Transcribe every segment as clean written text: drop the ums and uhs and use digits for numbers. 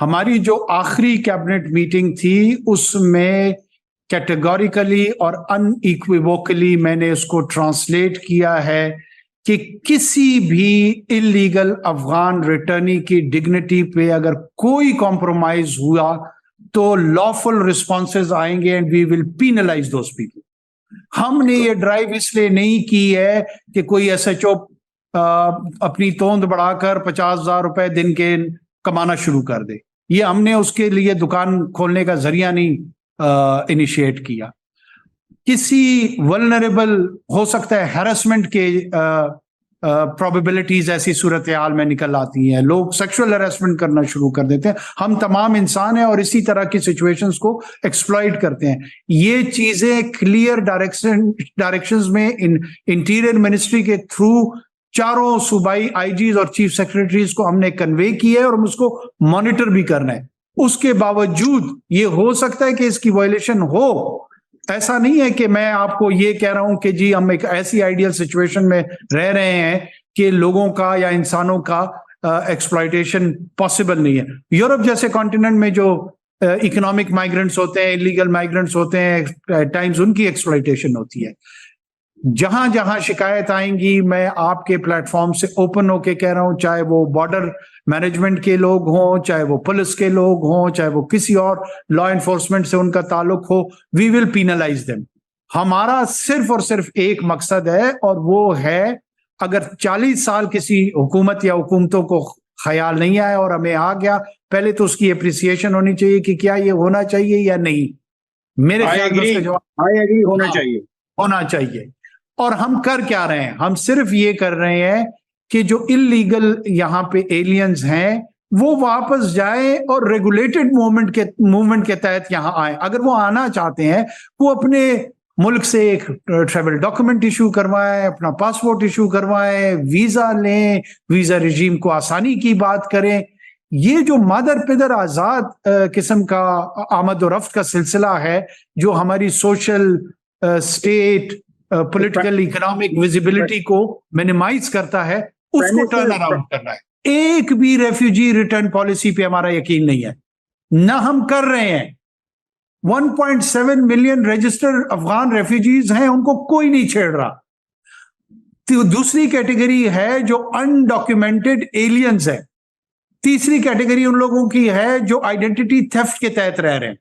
हमारी जो आखिरी कैबिनेट मीटिंग थी उसमें कैटेगोरिकली और अनइक्विवोकली मैंने उसको ट्रांसलेट किया है कि किसी भी इलीगल अफगान रिटर्नी की डिग्निटी पे अगर कोई कॉम्प्रोमाइज हुआ तो लॉफुल रिस्पॉन्सेज आएंगे and we will penalise those people. हमने ये ड्राइव इसलिए नहीं की है कि कोई एसएचओ अपनी तोंद बढ़ाकर 50,000 रुपए दिन के कमाना शुरू कर दे। ये हमने उसके लिए दुकान खोलने का जरिया नहीं इनिशिएट किया। किसी वल्नरेबल हो सकता है हैरेसमेंट के प्रोबेबिलिटीज ऐसी सूरत हाल में निकल आती हैं, लोग सेक्सुअल हैरेसमेंट करना शुरू कर देते हैं। हम तमाम इंसान हैं और इसी तरह की सिचुएशंस को एक्सप्लॉइट करते हैं। ये चीजें क्लियर डायरेक्शंस में इंटीरियर मिनिस्ट्री के थ्रू चारों सूबाई आईजीज और चीफ सेक्रेटरीज को हमने कन्वे किया है और हम उसको मॉनिटर भी करना है। उसके बावजूद ये हो सकता है कि इसकी वायलेशन हो। ऐसा नहीं है कि मैं आपको ये कह रहा हूं कि जी हम एक ऐसी आइडियल सिचुएशन में रह रहे हैं कि लोगों का या इंसानों का एक्सप्लॉयटेशन पॉसिबल नहीं है। यूरोप जैसे कॉन्टिनेंट में जो इकोनॉमिक माइग्रेंट्स होते हैं, इलीगल माइग्रेंट्स होते हैं, टाइम्स उनकी एक्सप्लॉयटेशन होती है। जहां जहां शिकायत आएंगी मैं आपके प्लेटफॉर्म से ओपन होके कह रहा हूं, चाहे वो बॉर्डर मैनेजमेंट के लोग हों, चाहे वो पुलिस के लोग हों, चाहे वो किसी और लॉ एनफोर्समेंट से उनका ताल्लुक हो, वी विल पीनलाइज देम। हमारा सिर्फ और सिर्फ एक मकसद है और वो है अगर 40 साल किसी हुकूमत या हुकूमतों को ख्याल नहीं आया और हमें आ गया, पहले तो उसकी अप्रिसिएशन होनी चाहिए कि क्या ये होना चाहिए या नहीं। मेरे ख्याल में जवाब होना चाहिए। और हम कर क्या रहे हैं? हम सिर्फ ये कर रहे हैं कि जो इलीगल यहाँ पे एलियंस हैं वो वापस जाए और रेगुलेटेड मूवमेंट के तहत यहाँ आए। अगर वो आना चाहते हैं वो अपने मुल्क से एक ट्रैवल डॉक्यूमेंट इशू करवाएं, अपना पासपोर्ट इशू करवाएं, वीजा लें, वीजा रिजीम को आसानी की बात करें। ये जो मादर पिदर आजाद किस्म का आमद और रफ्त का सिलसिला है जो हमारी social state political economic visibility को मिनिमाइज करता है, उसको टर्न अराउंड करना है। एक भी रेफ्यूजी रिटर्न पॉलिसी पे हमारा यकीन नहीं है, ना हम कर रहे हैं। 1.7 मिलियन रजिस्टर्ड अफगान रेफ्यूजीज हैं, उनको कोई नहीं छेड़ रहा। तो दूसरी कैटेगरी है जो अनडॉक्यूमेंटेड एलियंस है। तीसरी कैटेगरी उन लोगों की है जो आइडेंटिटी थेफ्ट के तहत रह रहे हैं।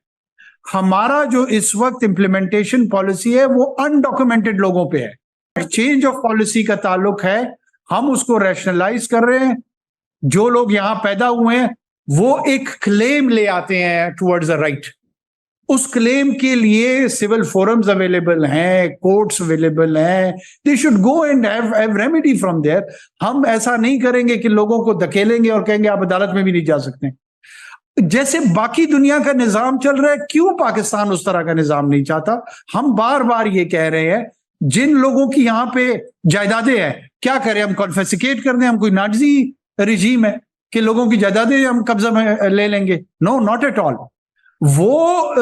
हमारा जो इस वक्त इंप्लीमेंटेशन पॉलिसी है वो अनडॉक्यूमेंटेड लोगों पे है। चेंज ऑफ पॉलिसी का ताल्लुक है, हम उसको रैशनलाइज कर रहे हैं। जो लोग यहां पैदा हुए हैं वो एक क्लेम ले आते हैं टुवर्ड्स अ राइट। उस क्लेम के लिए सिविल फोरम्स अवेलेबल हैं, कोर्ट्स अवेलेबल हैं, they should go and have remedy from there. हम ऐसा नहीं करेंगे कि लोगों को धकेलेंगे और कहेंगे आप अदालत में भी नहीं जा सकते। जैसे बाकी दुनिया का निजाम चल रहा है, क्यों पाकिस्तान उस तरह का निजाम नहीं चाहता? हम बार बार ये कह रहे हैं, जिन लोगों की यहाँ पे जायदादें हैं क्या करें? हम कॉन्फिस्केट कर दें? हम कोई नाजी रिजीम है कि लोगों की जायदादें हम कब्जा में ले लेंगे? No, not at all. वो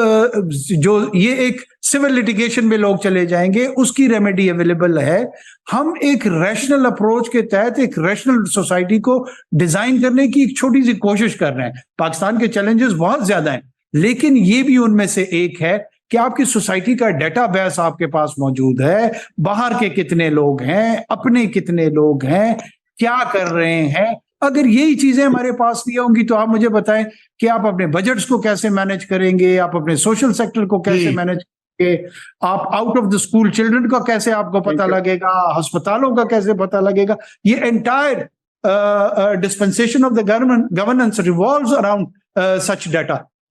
जो ये एक सिविल लिटिगेशन में लोग चले जाएंगे, उसकी रेमेडी अवेलेबल है। हम एक रैशनल अप्रोच के तहत एक रैशनल सोसाइटी को डिजाइन करने की एक छोटी सी कोशिश कर रहे हैं। पाकिस्तान के चैलेंजेस बहुत ज्यादा हैं, लेकिन ये भी उनमें से एक है कि आपकी सोसाइटी का डेटाबेस आपके पास मौजूद है, बाहर के कितने लोग हैं, अपने कितने लोग हैं, क्या कर रहे हैं। अगर यही चीजें हमारे पास नहीं होंगी तो आप मुझे बताएं कि आप अपने बजट्स को कैसे मैनेज करेंगे, आप अपने सोशल सेक्टर को कैसे मैनेज करेंगे, आप out of the school children का कैसे आपको पता लगेगा, अस्पतालों का कैसे पता लगेगा। ये entire dispensation of the governance revolves around such data.